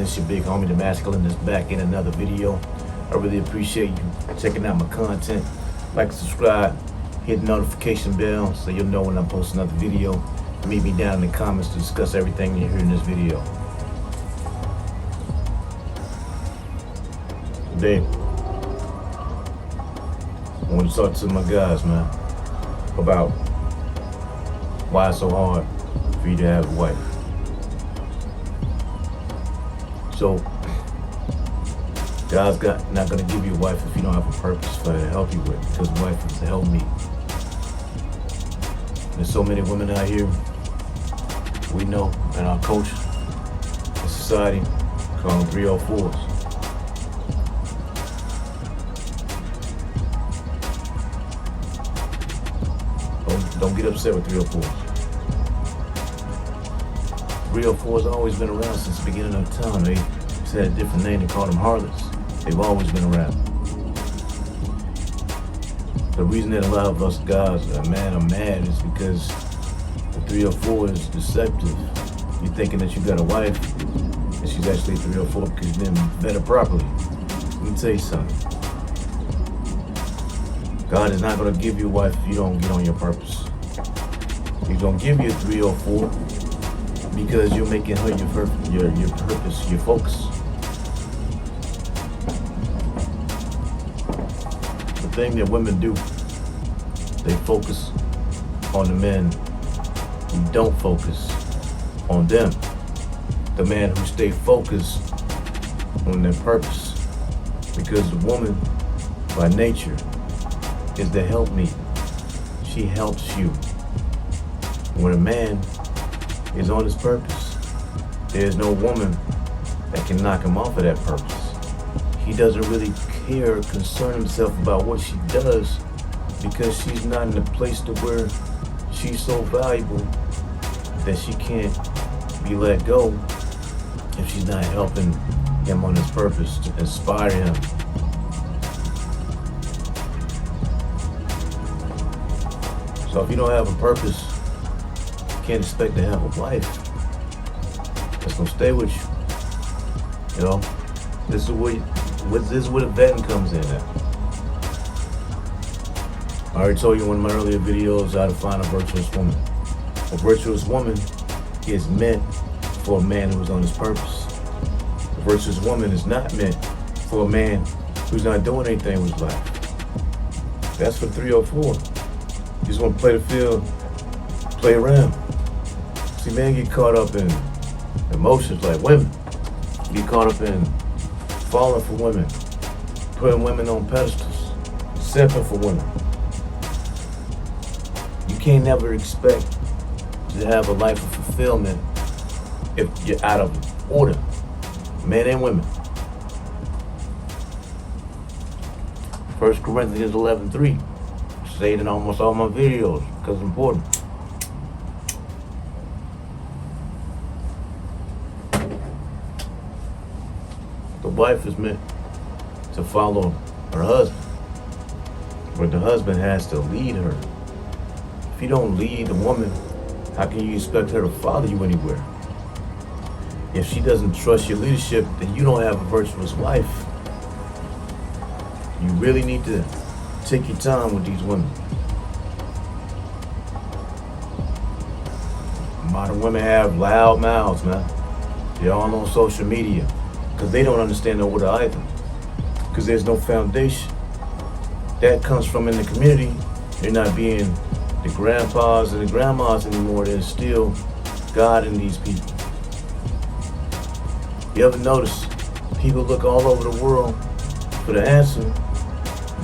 It's your big homie, the masculine, is back in another video. I really appreciate you checking out my content. Like, subscribe, hit the notification bell so you'll know when I post another video. Meet me down in the comments to discuss everything you hear in this video. Today, I want to talk to my guys, man, about why it's so hard for you to have a wife. So, God's not going to give you a wife if you don't have a purpose for her to help you with, because a wife is to help me. There's so many women out here we know in our culture, in society, call them 304s. Don't get upset with 304s. 304s have always been around since the beginning of time. They just had a different name. They called them harlots. They've always been around. The reason that a lot of us guys are mad is because the 304 is deceptive. You're thinking that you got a wife, and she's actually 304 because you didn't vet her properly. Let me tell you something. God is not going to give you a wife if you don't get on your purpose. He's going to give you a 304 because you're making her your purpose, your focus. The thing that women do, they focus on the men who don't focus on them. The man who stay focused on their purpose. Because the woman, by nature, is the helpmeet. She helps you. When a man is on his purpose, there's no woman that can knock him off of that purpose. He doesn't really care or concern himself about what she does because she's not in a place to where she's so valuable that she can't be let go if she's not helping him on his purpose to inspire him. So if you don't have a purpose, you can't expect to have a wife that's gonna stay with you. You know, this is where the vetting comes in at. I already told you in one of my earlier videos how to find a virtuous woman. A virtuous woman is meant for a man who's on his purpose. A virtuous woman is not meant for a man who's not doing anything with his life. That's for 304. You just want to play the field, play around. See, men get caught up in emotions like women. Get caught up in falling for women, putting women on pedestals, simping for women. You can't never expect to have a life of fulfillment if you're out of order, men and women. 1 Corinthians 11:3. Say it in almost all my videos because it's important. The wife is meant to follow her husband, but the husband has to lead her. If you don't lead the woman, how can you expect her to follow you anywhere? If she doesn't trust your leadership, then you don't have a virtuous wife. You really need to take your time with these women. Modern women have loud mouths, man. They're all on social media because they don't understand the order either. Because there's no foundation. That comes from in the community. They're not being the grandpas and the grandmas anymore. There's still God in these people. You ever notice people look all over the world for the answer,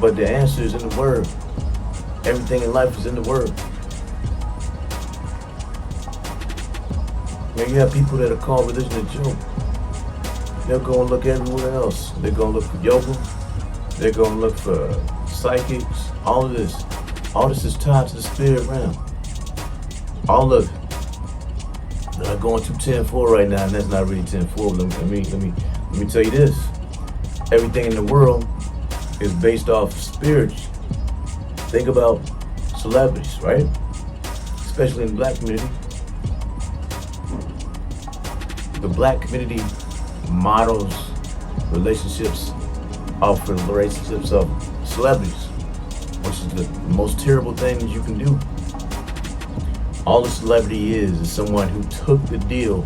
but the answer is in the Word. Everything in life is in the Word. Now you have people that are called religion a joke. They'll go and look everywhere else. They're going to look for yoga. They're going to look for psychics. All of this. All this is tied to the spirit realm. All of it. They're going to 10-4 right now, and that's not really 10-4. Let me tell you this. Everything in the world is based off spirits. Think about celebrities, right? Especially in the black community. The black community models relationships off of the relationships of celebrities, which is the most terrible thing that you can do. All a celebrity is someone who took the deal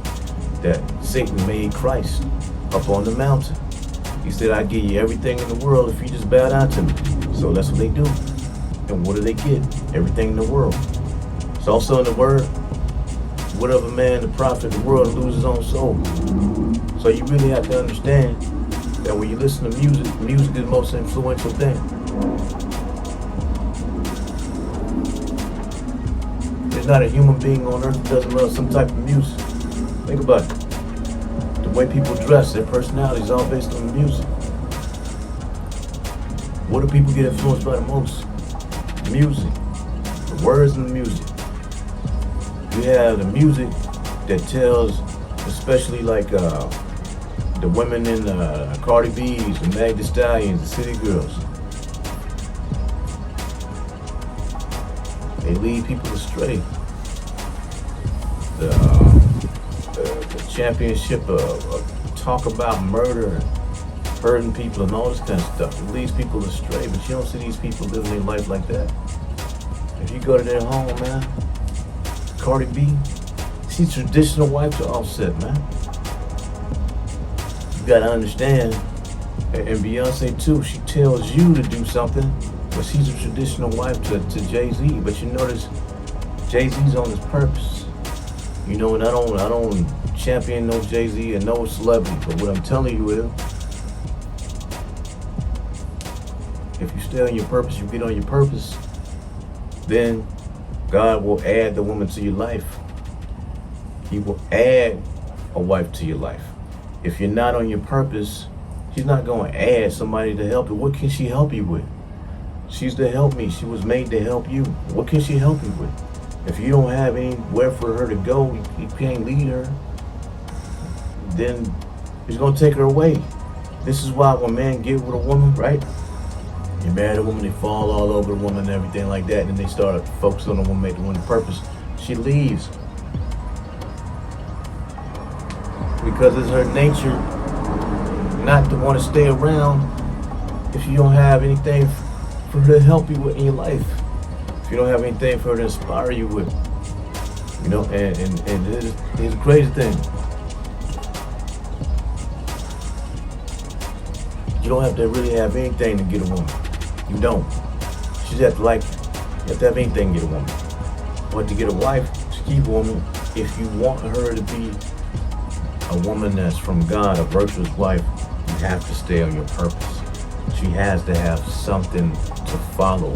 that Satan made Christ up on the mountain. He said, I give you everything in the world if you just bow down to me. So that's what they do. And what do they get? Everything in the world. It's also in the word, whatever man the prophet of the world loses his own soul. So you really have to understand that when you listen to music, music is the most influential thing. There's not a human being on earth that doesn't love some type of music. Think about it. The way people dress, their personality is all based on the music. What do people get influenced by the most? Music. The words and the music. You have the music that tells, especially like the women in Cardi B's, the Meg Thee Stallions, the City Girls. They lead people astray. The championship of talk about murder, hurting people, and all this kind of stuff. It leads people astray, but you don't see these people living their life like that. If you go to their home, man, Cardi B, she's traditional wife to Offset, man. You gotta understand, and Beyonce too, she tells you to do something, but she's a traditional wife to Jay-Z. But you notice Jay-Z's on his purpose. You know, and I don't champion no Jay-Z and no celebrity, but what I'm telling you is, if you stay on your purpose, you get on your purpose, then God will add the woman to your life. He will add a wife to your life. If you're not on your purpose, He's not going to add somebody to help you. What can she help you with? She's to help me. She was made to help you. What can she help you with? If you don't have anywhere for her to go, you can't lead her, then He's going to take her away. This is why when men get with a woman, right? You marry a woman, they fall all over the woman and everything like that, and then they start focusing on the woman, make the woman purpose. She leaves. Because it's her nature not to want to stay around if you don't have anything for her to help you with in your life. If you don't have anything for her to inspire you with. You know, and here's a crazy thing. You don't have to really have anything to get a woman. You don't. You just have to like you. You have to have anything to get a woman. But to get a wife, to keep a woman, if you want her to be a woman that's from God, a virtuous wife, you have to stay on your purpose. She has to have something to follow.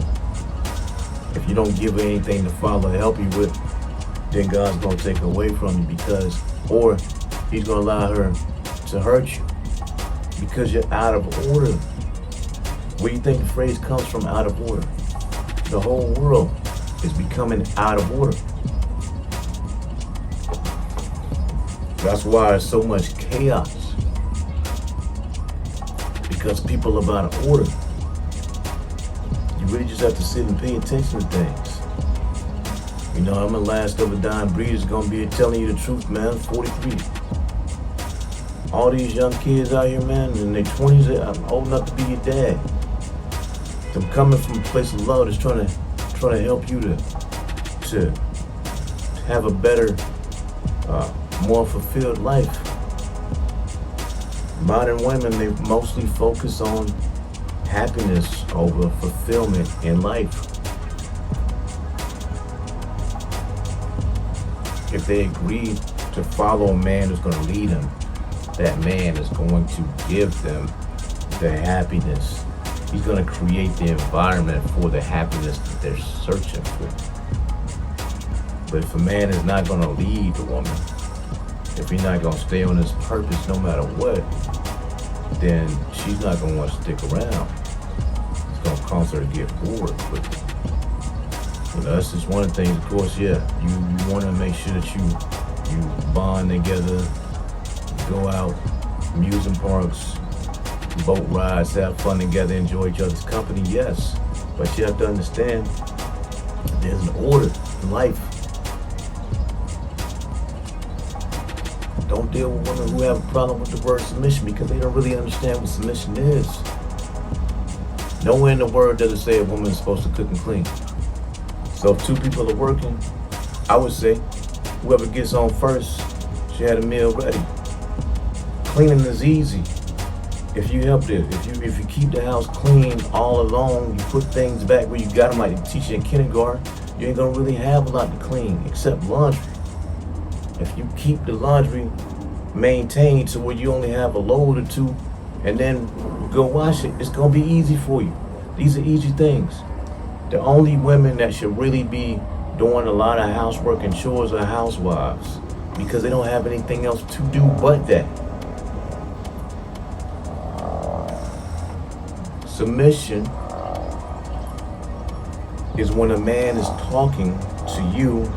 If you don't give her anything to follow, help you with, then God's going to take away from you or He's going to allow her to hurt you because you're out of order. Where do you think the phrase comes from, out of order? The whole world is becoming out of order. That's why there's so much chaos. Because people are out of order. You really just have to sit and pay attention to things. You know, I'm the last of a dying breed is going to be telling you the truth, man. 43. All these young kids out here, man, in their 20s, I'm old enough to be your dad. I'm coming from a place of love that's trying to help you to have a better, more fulfilled life. Modern women, they mostly focus on happiness over fulfillment in life. If they agree to follow a man who's going to lead them, that man is going to give them the happiness. He's going to create the environment for the happiness that they're searching for. But if a man is not going to lead the woman, if he's not going to stay on his purpose no matter what, then she's not going to want to stick around. It's going to cause her to get bored with it. But that's just one of the things, of course, yeah, you want to make sure that you bond together, go out, amusement parks, boat rides, have fun together, enjoy each other's company, yes. But you have to understand there's an order in life. Don't deal with women who have a problem with the word submission because they don't really understand what submission is. Nowhere in the word does it say a woman is supposed to cook and clean. So if two people are working, I would say whoever gets on first should have a meal ready. Cleaning is easy. If you help it, if you keep the house clean all along, you put things back where you got them, like they teach you in kindergarten, you ain't gonna really have a lot to clean except laundry. If you keep the laundry maintained to where you only have a load or two and then go wash it, it's gonna be easy for you. These are easy things. The only women that should really be doing a lot of housework and chores are housewives because they don't have anything else to do but that. Submission is when a man is talking to you,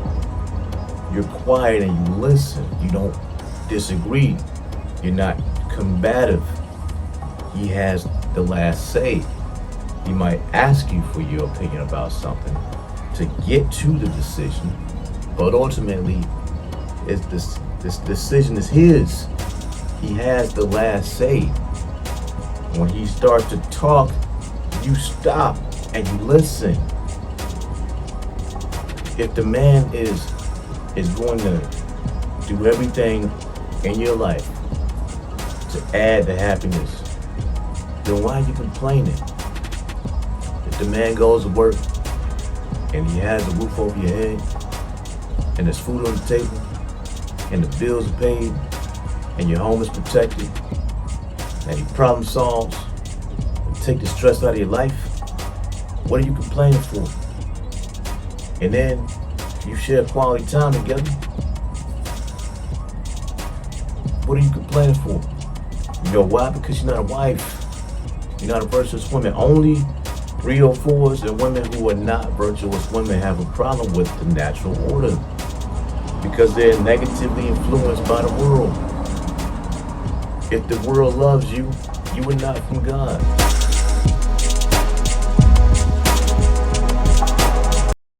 you're quiet and you listen. You don't disagree. You're not combative. He has the last say. He might ask you for your opinion about something to get to the decision, but ultimately, this decision is his. He has the last say. When he starts to talk, you stop and you listen. If the man is going to do everything in your life to add to happiness, then why are you complaining? If the man goes to work and he has a roof over your head and there's food on the table and the bills are paid and your home is protected and he problem solves and take the stress out of your life, what are you complaining for? And then you share quality time together, what are you complaining for? You know why? Because you're not a wife. You're not a virtuous woman. Only 304s and women who are not virtuous women have a problem with the natural order because they're negatively influenced by the world. If the world loves you, you are not from God.